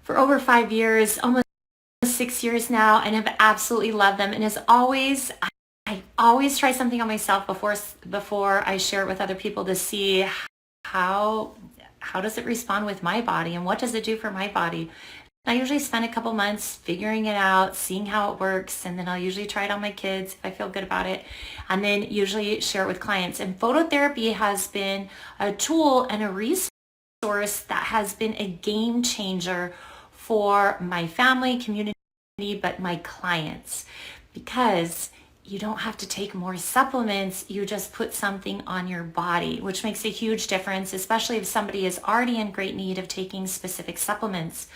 for over 5 years, almost 6 years now, and have absolutely loved them. And as always, I always try something on myself before I share it with other people to see how does it respond with my body and what does it do for my body. I usually spend a couple months figuring it out, seeing how it works, and then I'll usually try it on my kids if I feel good about it, and then usually share it with clients. And phototherapy has been a tool and a resource that has been a game changer for my family, community, but my clients, because you don't have to take more supplements. You just put something on your body, which makes a huge difference, especially if somebody is already in great need of taking specific supplements.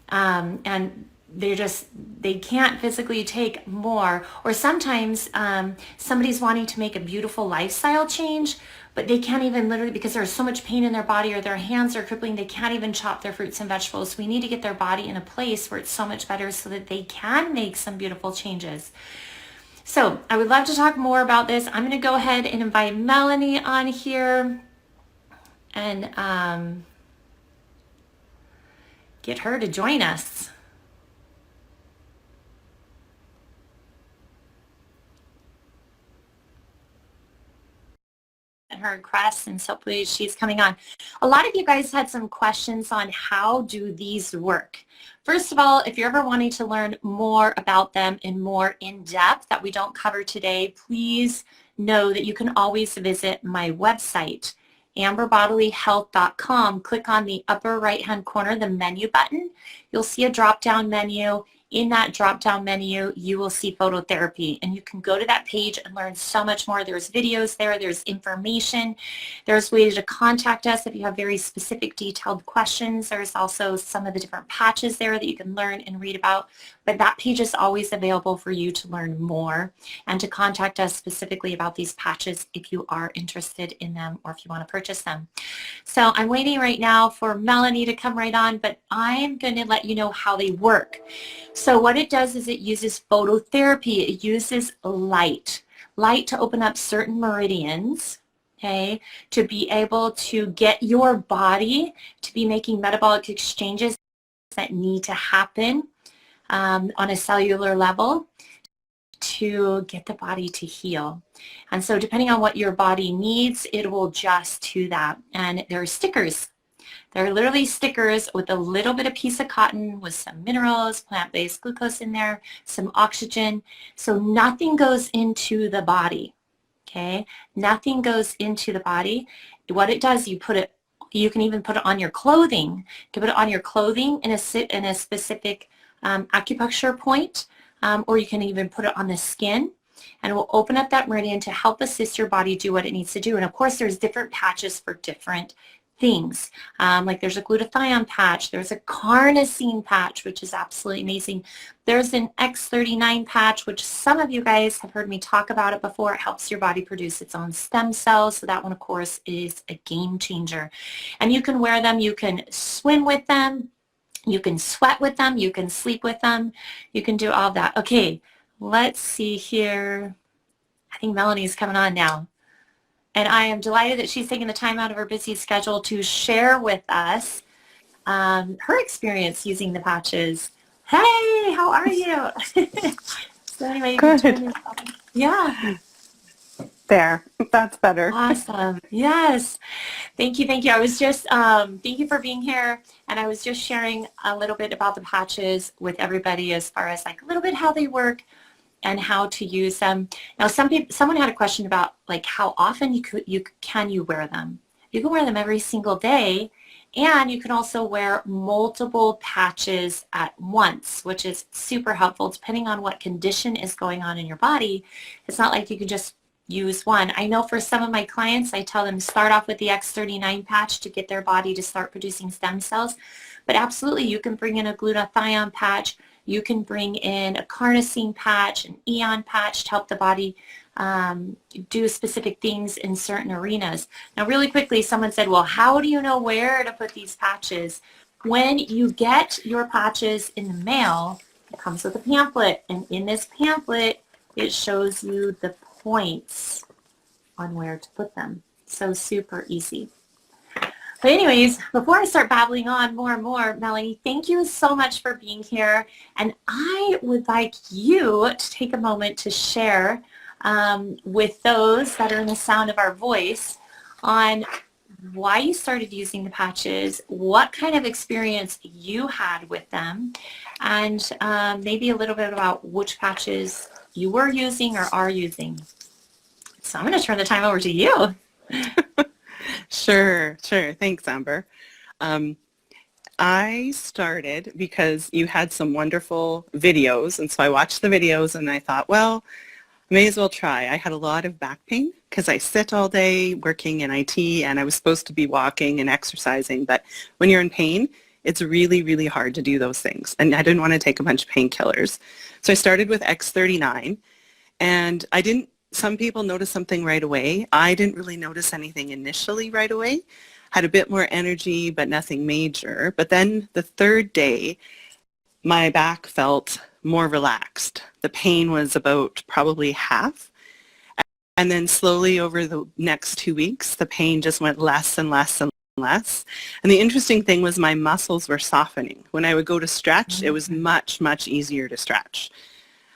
And they can't physically take more. Or sometimes somebody's wanting to make a beautiful lifestyle change, but they can't even, literally, because there's so much pain in their body or their hands are crippling, they can't even chop their fruits and vegetables. We need to get their body in a place where it's so much better so that they can make some beautiful changes. So I would love to talk more about this. I'm going to go ahead and invite Melanie on here and get her to join us. Her requests, and so hopefully she's coming on. A lot of you guys had some questions on how do these work. First of all, if you're ever wanting to learn more about them in more in-depth that we don't cover today, please know that you can always visit my website, amberbodyhealth.com. Click on the upper right-hand corner, the menu button. You'll see a drop-down menu. In that drop-down menu, you will see phototherapy, and you can go to that page and learn so much more. There's videos there, there's information, there's ways to contact us if you have very specific detailed questions. There's also some of the different patches there that you can learn and read about, but that page is always available for you to learn more and to contact us specifically about these patches if you are interested in them or if you want to purchase them. So I'm waiting right now for Melanie to come right on, but I'm going to let you know how they work. So what it does is it uses phototherapy. It uses light to open up certain meridians, okay, to be able to get your body to be making metabolic exchanges that need to happen on a cellular level to get the body to heal. And so depending on what your body needs, it will adjust to that. And there are stickers. They're literally stickers with a little bit of piece of cotton with some minerals, plant-based glucose in there, some oxygen. So nothing goes into the body, okay? Nothing goes into the body. What it does, you can even put it on your clothing. You can put it on your clothing in a specific acupuncture point, or you can even put it on the skin, and it will open up that meridian to help assist your body do what it needs to do. And of course, there's different patches for different things. Like there's a glutathione patch, there's a carnosine patch, which is absolutely amazing. There's an X39 patch, which some of you guys have heard me talk about it before. It helps your body produce its own stem cells. So that one, of course, is a game changer. And you can wear them, you can swim with them, you can sweat with them, you can sleep with them, you can do all of that. Okay, let's see here. I think Melanie's coming on now. And I am delighted that she's taking the time out of her busy schedule to share with us her experience using the patches. Hey, how are you? So anyway, you can turn yourself on. Yeah. There, that's better. Awesome. Yes. Thank you. Thank you. I was just, thank you for being here. And I was just sharing a little bit about the patches with everybody as far as like a little bit how they work and how to use them. Now, someone had a question about like how often can you wear them? You can wear them every single day, and you can also wear multiple patches at once, which is super helpful depending on what condition is going on in your body. It's not like you can just use one. I know for some of my clients, I tell them start off with the X39 patch to get their body to start producing stem cells, but absolutely you can bring in a glutathione patch. You can bring in a carnosine patch, an eon patch to help the body do specific things in certain arenas. Now, really quickly, someone said, well, how do you know where to put these patches? When you get your patches in the mail, it comes with a pamphlet, and in this pamphlet, it shows you the points on where to put them. So super easy. But anyways, before I start babbling on more and more, Melanie, thank you so much for being here. And I would like you to take a moment to share with those that are in the sound of our voice on why you started using the patches, what kind of experience you had with them, and maybe a little bit about which patches you were using or are using. So I'm going to turn the time over to you. Sure. Thanks, Amber. I started because you had some wonderful videos, and so I watched the videos and I thought, well, may as well try. I had a lot of back pain because I sit all day working in IT, and I was supposed to be walking and exercising, but when you're in pain, it's really, really hard to do those things, and I didn't want to take a bunch of painkillers. So I started with X39, and some people notice something right away. I didn't really notice anything initially right away. Had a bit more energy, but nothing major. But then the third day, my back felt more relaxed. The pain was about probably half. And then slowly over the next 2 weeks, the pain just went less and less and less. And the interesting thing was my muscles were softening. When I would go to stretch, it was much, much easier to stretch.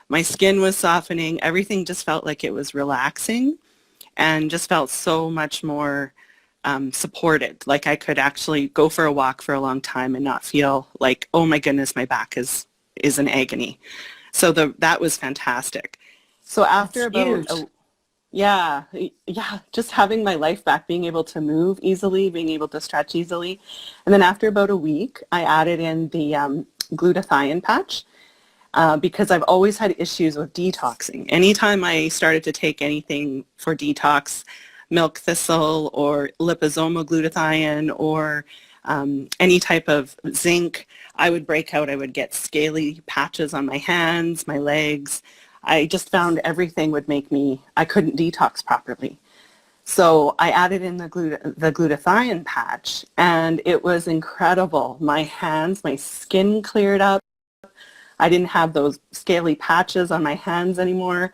My skin was softening. Everything just felt like it was relaxing and just felt so much more supported. Like I could actually go for a walk for a long time and not feel like, oh my goodness, my back is in agony. So that was fantastic. So after just having my life back, being able to move easily, being able to stretch easily. And then after about a week, I added in the glutathione patch. Because I've always had issues with detoxing. Anytime I started to take anything for detox, milk thistle or liposomal glutathione or any type of zinc, I would break out. I would get scaly patches on my hands, my legs. I just found everything would make I couldn't detox properly. So I added in the glutathione patch, and it was incredible. My hands, my skin cleared up. I didn't have those scaly patches on my hands anymore.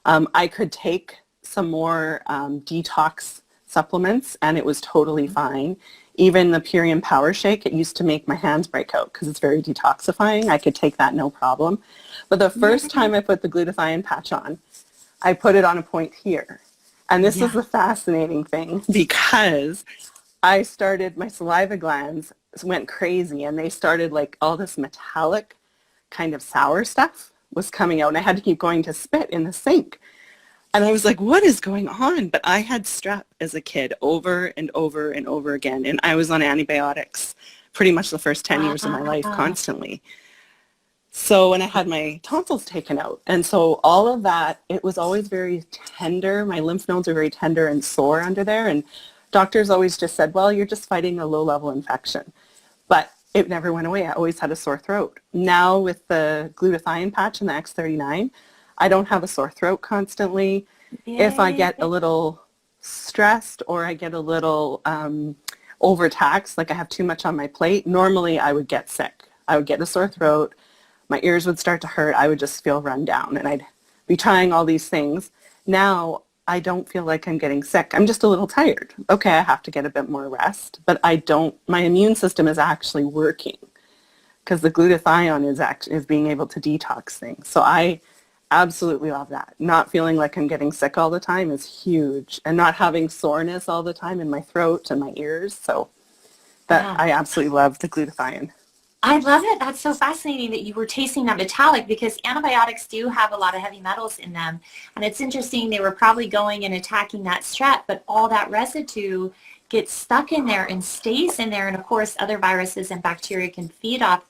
I could take some more detox supplements, and it was totally fine. Even the Purium Power Shake, it used to make my hands break out because it's very detoxifying. I could take that no problem. But the first time I put the glutathione patch on, I put it on a point here. And this is the fascinating thing, because my saliva glands went crazy, and they started like all this metallic kind of sour stuff was coming out, and I had to keep going to spit in the sink. And I was like, what is going on? But I had strep as a kid over and over and over again, and I was on antibiotics pretty much the first 10 years of my life constantly. So when I had my tonsils taken out, and so all of that, it was always very tender. My lymph nodes are very tender and sore under there, and doctors always just said, well, you're just fighting a low-level infection. But it never went away. I always had a sore throat. Now with the glutathione patch and the X39, I don't have a sore throat constantly. Yay. If I get a little stressed or I get a little overtaxed, like I have too much on my plate, normally I would get sick. I would get a sore throat. My ears would start to hurt. I would just feel run down, and I'd be trying all these things. Now I don't feel like I'm getting sick. I'm just a little tired. Okay, I have to get a bit more rest, but my immune system is actually working because the glutathione is being able to detox things. So I absolutely love that. Not feeling like I'm getting sick all the time is huge, and not having soreness all the time in my throat and my ears. So I absolutely love the glutathione. I love it. That's so fascinating that you were tasting that metallic, because antibiotics do have a lot of heavy metals in them. And it's interesting, they were probably going and attacking that strep, but all that residue gets stuck in there and stays in there. And of course, other viruses and bacteria can feed off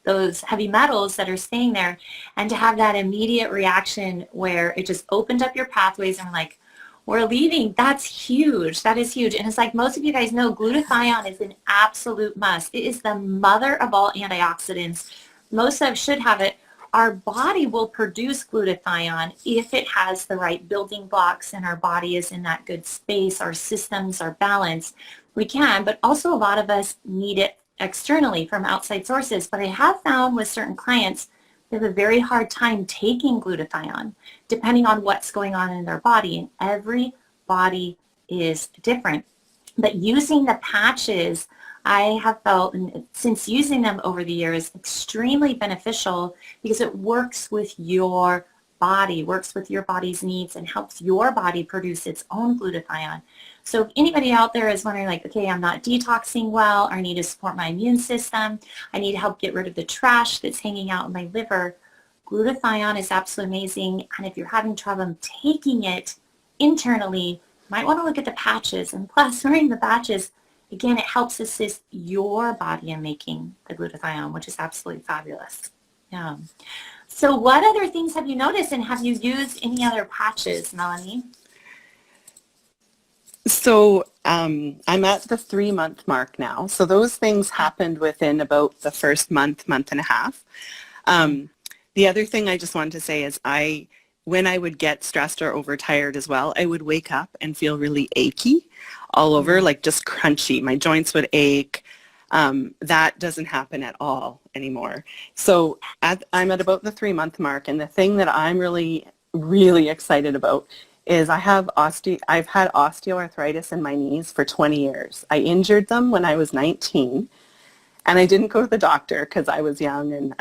those heavy metals that are staying there. And to have that immediate reaction where it just opened up your pathways and like, we're leaving, that's huge. That is huge. And it's like most of you guys know, glutathione is an absolute must. It is the mother of all antioxidants. Most of us should have it. Our body will produce glutathione if it has the right building blocks and our body is in that good space, our systems are balanced. We can, but also a lot of us need it externally from outside sources. But I have found with certain clients, they have a very hard time taking glutathione, depending on what's going on in their body. And every body is different. But using the patches, I have felt, and since using them over the years, extremely beneficial because it works with your body, works with your body's needs, and helps your body produce its own glutathione. So if anybody out there is wondering, like, okay, I'm not detoxing well, or I need to support my immune system, I need to help get rid of the trash that's hanging out in my liver, glutathione is absolutely amazing. And if you're having trouble taking it internally, you might want to look at the patches. And plus, wearing the patches, again, it helps assist your body in making the glutathione, which is absolutely fabulous. Yeah. So what other things have you noticed, and have you used any other patches, Melanie? So I'm at the 3-month mark now. So those things happened within about the first month and a half. The other thing I just wanted to say is when I would get stressed or overtired as well, I would wake up and feel really achy all over, like just crunchy. My joints would ache. That doesn't happen at all anymore. So I'm at about the 3-month mark, and the thing that I'm really, really excited about is I've had osteoarthritis in my knees for 20 years. I injured them when I was 19, and I didn't go to the doctor because I was young and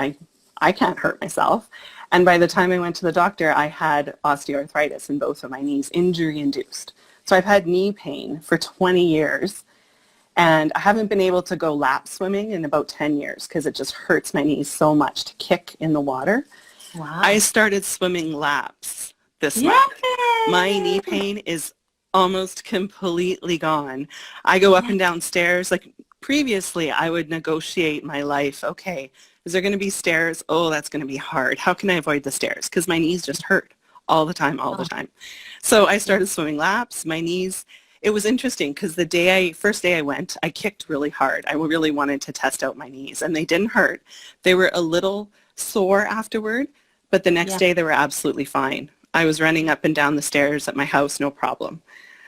I can't hurt myself. And by the time I went to the doctor, I had osteoarthritis in both of my knees, injury-induced. So I've had knee pain for 20 years, and I haven't been able to go lap swimming in about 10 years because it just hurts my knees so much to kick in the water. Wow. I started swimming laps this month. My knee pain is almost completely gone. I go up and down stairs. Like previously, I would negotiate my life. Okay, is there going to be stairs? Oh, that's going to be hard. How can I avoid the stairs? Because my knees just hurt all the time. So I started swimming laps. My knees, it was interesting because first day I went, I kicked really hard. I really wanted to test out my knees, and they didn't hurt. They were a little sore afterward, but the next day they were absolutely fine. I was running up and down the stairs at my house, no problem.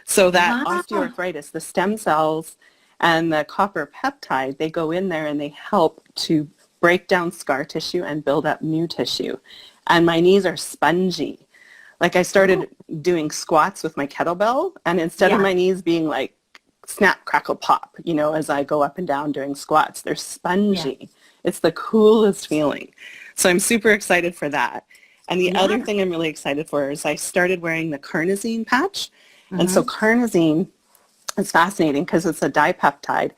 So that osteoarthritis, the stem cells and the copper peptide, they go in there and they help to break down scar tissue and build up new tissue. And my knees are spongy. Like I started doing squats with my kettlebell, and instead of my knees being like snap, crackle, pop, as I go up and down doing squats, they're spongy. It's the coolest feeling. So I'm super excited for that. And the other thing I'm really excited for is I started wearing the carnosine patch. And so carnosine is fascinating because it's a dipeptide.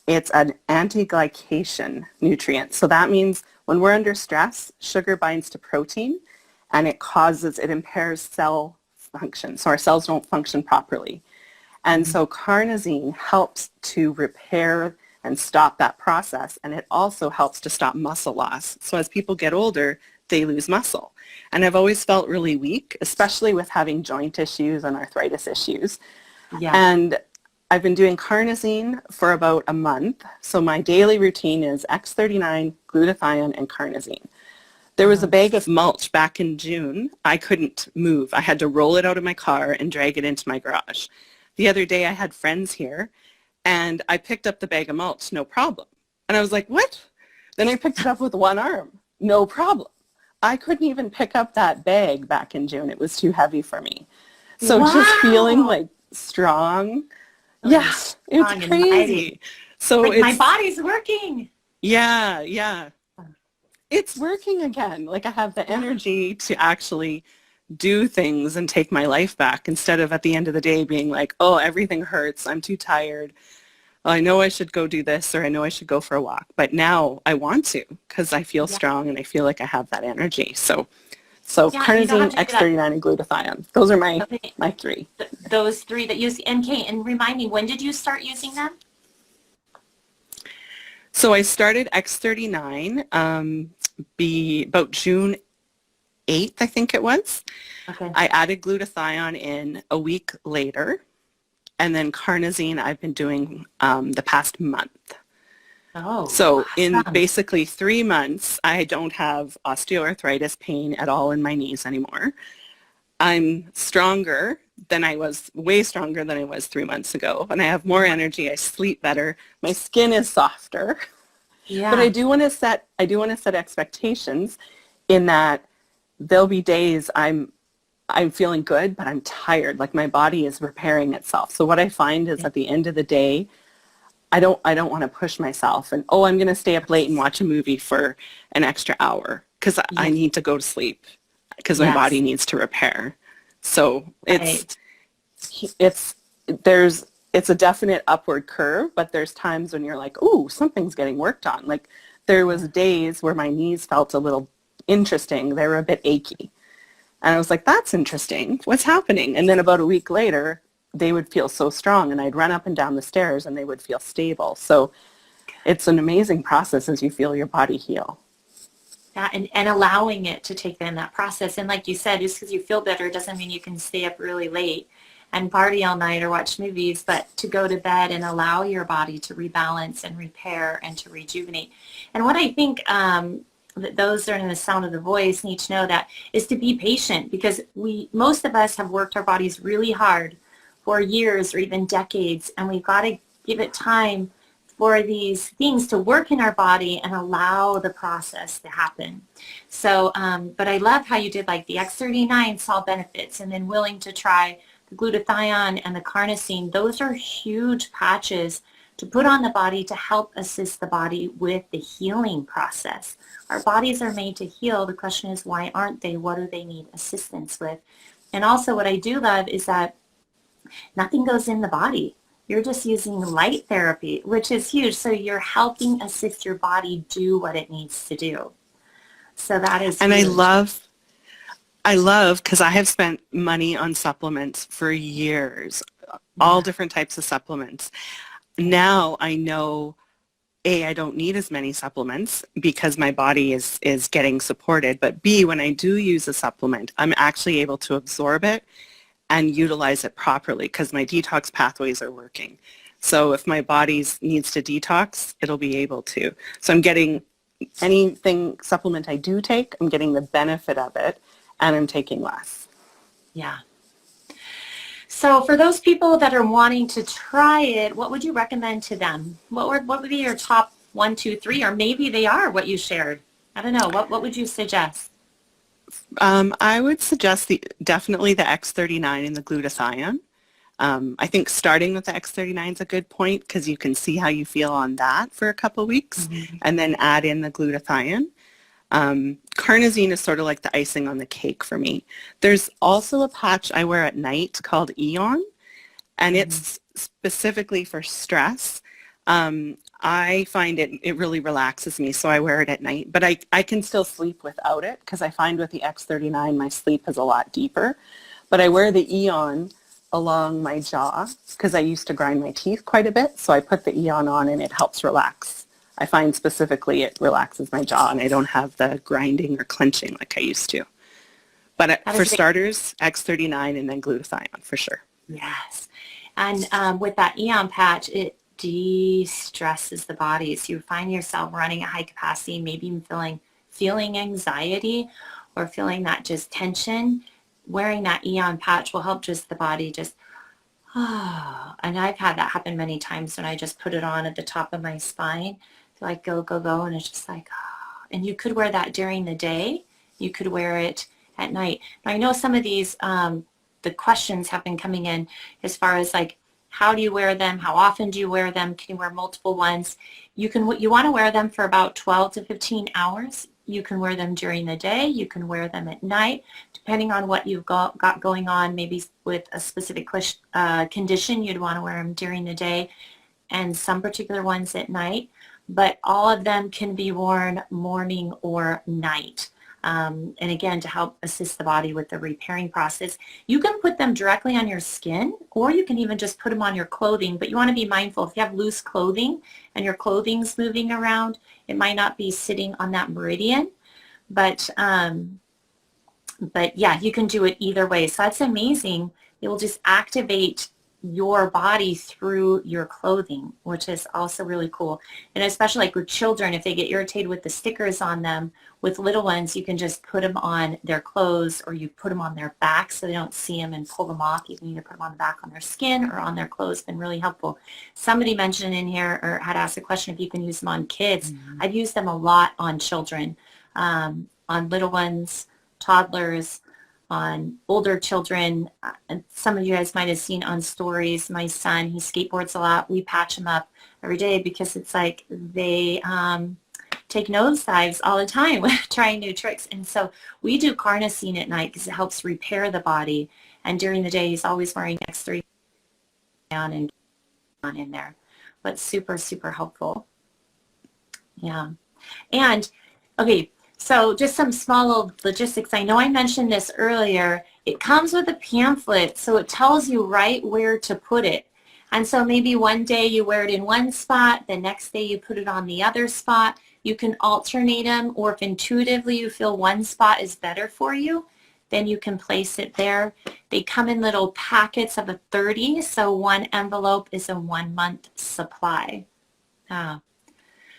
It's an anti-glycation nutrient. So that means when we're under stress, sugar binds to protein, and it impairs cell function. So our cells don't function properly. And so carnosine helps to repair and stop that process. And it also helps to stop muscle loss. So as people get older, they lose muscle. And I've always felt really weak, especially with having joint issues and arthritis issues. And I've been doing carnosine for about a month. So my daily routine is X39, glutathione, and carnosine. There was a bag of mulch back in June. I couldn't move. I had to roll it out of my car and drag it into my garage. The other day I had friends here, and I picked up the bag of mulch, no problem. And I was like, what? Then I picked it up with one arm, no problem. I couldn't even pick up that bag back in June. It was too heavy for me. So just feeling like strong. Yes, it's crazy. So like my body's working. Yeah. It's working again. Like I have the energy to actually do things and take my life back instead of at the end of the day being like, oh, everything hurts. I'm too tired. I know I should go do this, or I know I should go for a walk. But now I want to because I feel strong and I feel like I have that energy. So carnosine, X39, and glutathione. Those are my three. Those three that use NK. And remind me, when did you start using them? So I started X39 about June 8th, I think it was. Okay. I added glutathione in a week later. And then carnosine I've been doing the past month. So in basically 3 months, I don't have osteoarthritis pain at all in my knees anymore. I'm stronger than I was, way stronger than I was 3 months ago. And I have more energy. I sleep better. My skin is softer. But I do want to set expectations in that there'll be days I'm I'm feeling good, but I'm tired. Like my body is repairing itself. So what I find is at the end of the day, I don't want to push myself and, oh, I'm going to stay up late and watch a movie for an extra hour because I Yes. need to go to sleep because my body Yes. needs to repair. So Right. it's there's it's a definite upward curve, but there's times when you're like, ooh, something's getting worked on. Like there was days where my knees felt a little interesting. They were a bit achy. And I was like, that's interesting. What's happening? And then about a week later, they would feel so strong and I'd run up and down the stairs and they would feel stable. So it's an amazing process as you feel your body heal. Yeah, and allowing it to take in that process. And like you said, just because you feel better doesn't mean you can stay up really late and party all night or watch movies, but to go to bed and allow your body to rebalance and repair and to rejuvenate. And what I think that those that are in the sound of the voice need to know that is to be patient, because most of us have worked our bodies really hard for years or even decades, and we've got to give it time for these things to work in our body and allow the process to happen. So, but I love how you did like the X39 saw benefits and then willing to try the glutathione and the carnosine. Those are huge patches to put on the body to help assist the body with the healing process. Our bodies are made to heal. The question is, why aren't they? What do they need assistance with? And also what I do love is that nothing goes in the body. You're just using light therapy, which is huge. So you're helping assist your body do what it needs to do. So that is And huge. I love because I have spent money on supplements for years, all different types of supplements. Now I know, A, I don't need as many supplements because my body is getting supported. But B, when I do use a supplement, I'm actually able to absorb it and utilize it properly because my detox pathways are working. So if my body needs to detox, it'll be able to. So I'm getting supplement I do take, I'm getting the benefit of it, and I'm taking less. Yeah. So for those people that are wanting to try it, what would you recommend to them? What would be your top 1, 2, 3, or maybe they are what you shared? I don't know. What would you suggest? I would suggest definitely the X39 and the glutathione. I think starting with the X39 is a good point because you can see how you feel on that for a couple weeks and then add in the glutathione. Carnosine is sort of like the icing on the cake for me. There's also a patch I wear at night called Eon, and it's specifically for stress. I find it really relaxes me, so I wear it at night. But I can still sleep without it because I find with the X39 my sleep is a lot deeper. But I wear the Eon along my jaw because I used to grind my teeth quite a bit, so I put the Eon on and it helps relax. I find specifically it relaxes my jaw and I don't have the grinding or clenching like I used to. But for starters, X39 and then glutathione for sure. Yes. And with that Eon patch, it de-stresses the body. So you find yourself running at high capacity, maybe even feeling anxiety or feeling that just tension. Wearing that Eon patch will help just the body just, and I've had that happen many times when I just put it on at the top of my spine. So I go, and it's just like, and you could wear that during the day. You could wear it at night. Now, I know some of these, the questions have been coming in as far as like, how do you wear them? How often do you wear them? Can you wear multiple ones? You want to wear them for about 12 to 15 hours. You can wear them during the day. You can wear them at night, depending on what you've got going on. Maybe with a specific condition, you'd want to wear them during the day and some particular ones at night. But all of them can be worn morning or night. And again, to help assist the body with the repairing process. You can put them directly on your skin, or you can even just put them on your clothing, but you want to be mindful. If you have loose clothing and your clothing's moving around, it might not be sitting on that meridian, but yeah, you can do it either way. So that's amazing. It will just activate your body through your clothing, which is also really cool. And especially like with children, if they get irritated with the stickers on them, with little ones, you can just put them on their clothes, or you put them on their back so they don't see them and pull them off. You can either put them on the back on their skin or on their clothes. Been really helpful. Somebody mentioned in here, or had asked a question, if you can use them on kids. I've used them a lot on children, on little ones, toddlers, on older children. And some of you guys might have seen on stories, my son, he skateboards a lot. We patch him up every day because it's like they take nosedives all the time trying new tricks. And so we do carnosine at night because it helps repair the body. And during the day, he's always wearing X3 and on in there. But super, super helpful. Yeah. And, okay, so just some small little logistics. I know I mentioned this earlier. It comes with a pamphlet, so it tells you right where to put it. And so maybe one day you wear it in one spot, the next day you put it on the other spot. You can alternate them, or if intuitively you feel one spot is better for you, then you can place it there. They come in little packets of a 30, so one envelope is a 1 month supply.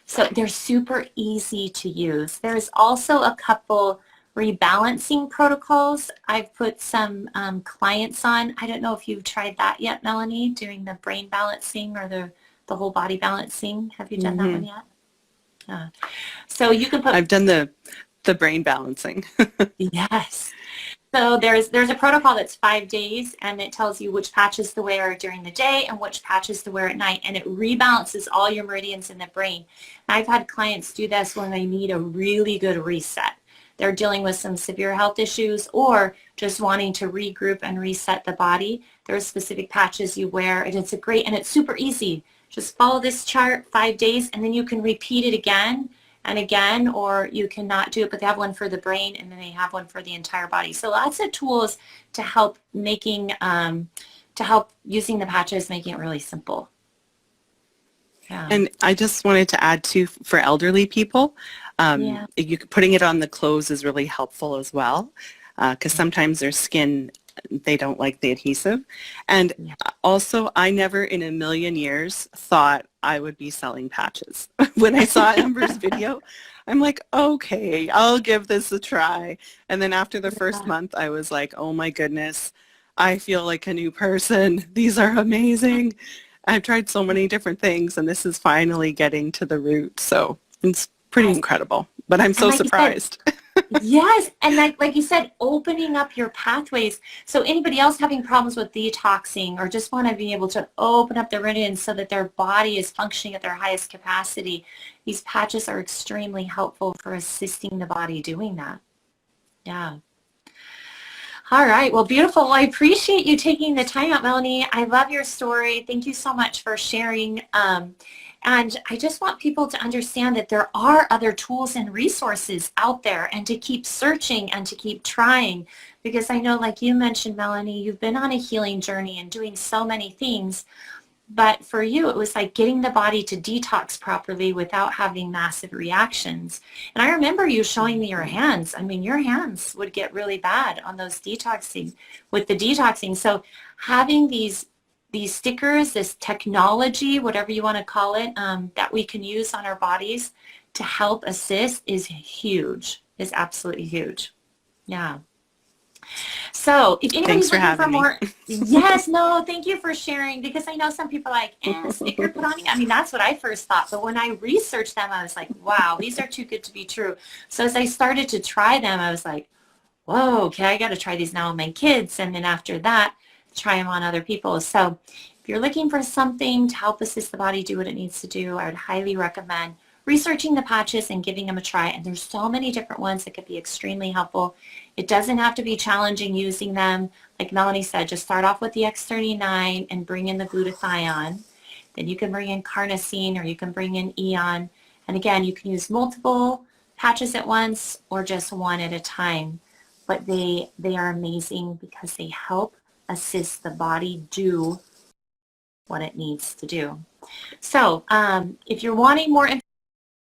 So they're super easy to use. There's also a couple rebalancing protocols I've put some clients on. I don't know if you've tried that yet, Melanie, doing the brain balancing or the whole body balancing. Have you done that one yet? So you can put... I've done the brain balancing. Yes. So there's a protocol that's 5 days, and it tells you which patches to wear during the day and which patches to wear at night, and it rebalances all your meridians in the brain. I've had clients do this when they need a really good reset. They're dealing with some severe health issues or just wanting to regroup and reset the body. There are specific patches you wear, and it's it's super easy. Just follow this chart, 5 days, and then you can repeat it again and again, or you cannot do it, but they have one for the brain and then they have one for the entire body. So lots of tools to help using the patches, making it really simple. Yeah. And I just wanted to add too, for elderly people, putting it on the clothes is really helpful as well, because sometimes their skin, they don't like the adhesive. And also, I never in a million years thought I would be selling patches. When I saw Amber's video, I'm like, okay, I'll give this a try. And then after the first month, I was like, oh my goodness, I feel like a new person. These are amazing. I've tried so many different things, and this is finally getting to the root. So it's pretty incredible. But I'm so surprised. Yes, and like you said, opening up your pathways. So anybody else having problems with detoxing or just want to be able to open up their meridians so that their body is functioning at their highest capacity, these patches are extremely helpful for assisting the body doing that. Yeah. All right. Well, beautiful. Well, I appreciate you taking the time out, Melanie. I love your story. Thank you so much for sharing. And I just want people to understand that there are other tools and resources out there, and to keep searching and to keep trying, because I know, like you mentioned, Melanie, you've been on a healing journey and doing so many things. But for you, it was like getting the body to detox properly without having massive reactions. And I remember you showing me your hands. I mean, your hands would get really bad on those with the detoxing. So having these stickers, this technology, whatever you want to call it, that we can use on our bodies to help assist is huge, is absolutely huge. Yeah. So if anybody's looking for more, yes, no, thank you for sharing, because I know some people are like, sticker put on. I mean, that's what I first thought. But when I researched them, I was like, wow, these are too good to be true. So as I started to try them, I was like, whoa, okay, I got to try these now on my kids. And then after that, try them on other people. So if you're looking for something to help assist the body do what it needs to do, I would highly recommend researching the patches and giving them a try. And there's so many different ones that could be extremely helpful. It doesn't have to be challenging using them. Like Melanie said, just start off with the X39 and bring in the glutathione. Then you can bring in carnosine, or you can bring in eon. And again, you can use multiple patches at once or just one at a time. But they are amazing because they help assist the body do what it needs to do. So if you're wanting more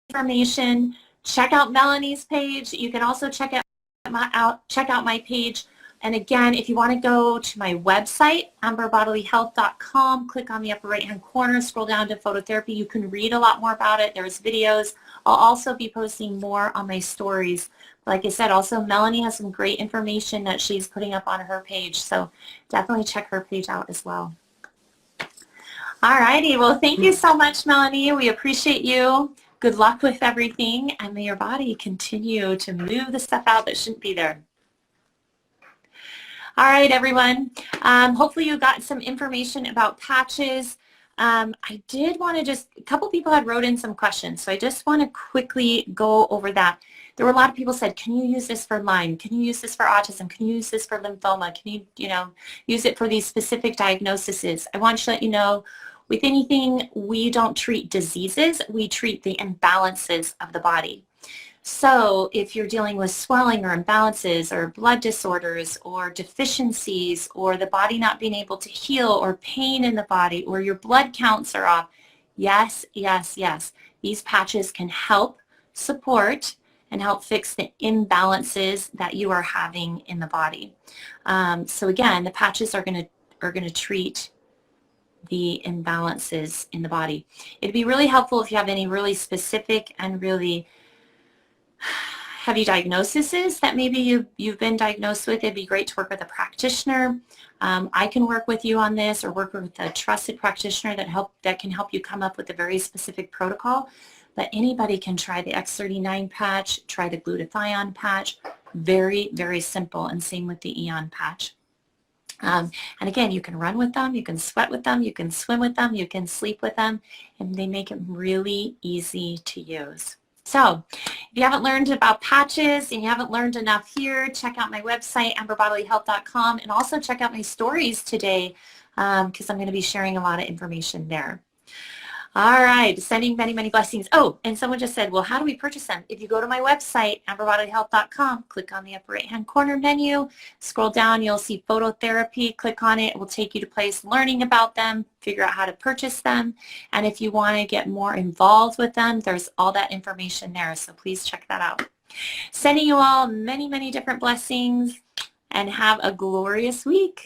information, check out Melanie's page. You can also check out my page. And again, if you want to go to my website, amberbodyhealth.com, click on the upper right-hand corner, scroll down to phototherapy. You can read a lot more about it. There's videos. I'll also be posting more on my stories. Like I said, also Melanie has some great information that she's putting up on her page. So definitely check her page out as well. All righty. Well, thank you so much, Melanie. We appreciate you. Good luck with everything, and may your body continue to move the stuff out that shouldn't be there. All right, everyone. Hopefully you got some information about patches. I did want to a couple people had wrote in some questions, so I just want to quickly go over that. There were a lot of people said, can you use this for Lyme? Can you use this for autism? Can you use this for lymphoma? Can you use it for these specific diagnoses? I want to let you know, with anything, we don't treat diseases, we treat the imbalances of the body. So if you're dealing with swelling or imbalances or blood disorders or deficiencies or the body not being able to heal or pain in the body or your blood counts are off, yes, yes, yes, these patches can help support and help fix the imbalances that you are having in the body. So again, the patches are going to treat the imbalances in the body. It'd be really helpful if you have any really specific and really heavy diagnoses that maybe you've been diagnosed with. It'd be great to work with a practitioner. I can work with you on this, or work with a trusted practitioner that can help you come up with a very specific protocol. But anybody can try the X39 patch, try the glutathione patch. Very, very simple, and same with the Eon patch. And again, you can run with them, you can sweat with them, you can swim with them, you can sleep with them, and they make it really easy to use. So if you haven't learned about patches and you haven't learned enough here, check out my website, amberbodyhealth.com, and also check out my stories today because I'm going to be sharing a lot of information there. All right, sending many, many blessings. Oh, and someone just said, well, how do we purchase them? If you go to my website, amberbodyhealth.com, click on the upper right-hand corner menu, scroll down, you'll see Phototherapy. Click on it. It will take you to place learning about them, figure out how to purchase them. And if you want to get more involved with them, there's all that information there. So please check that out. Sending you all many, many different blessings, and have a glorious week.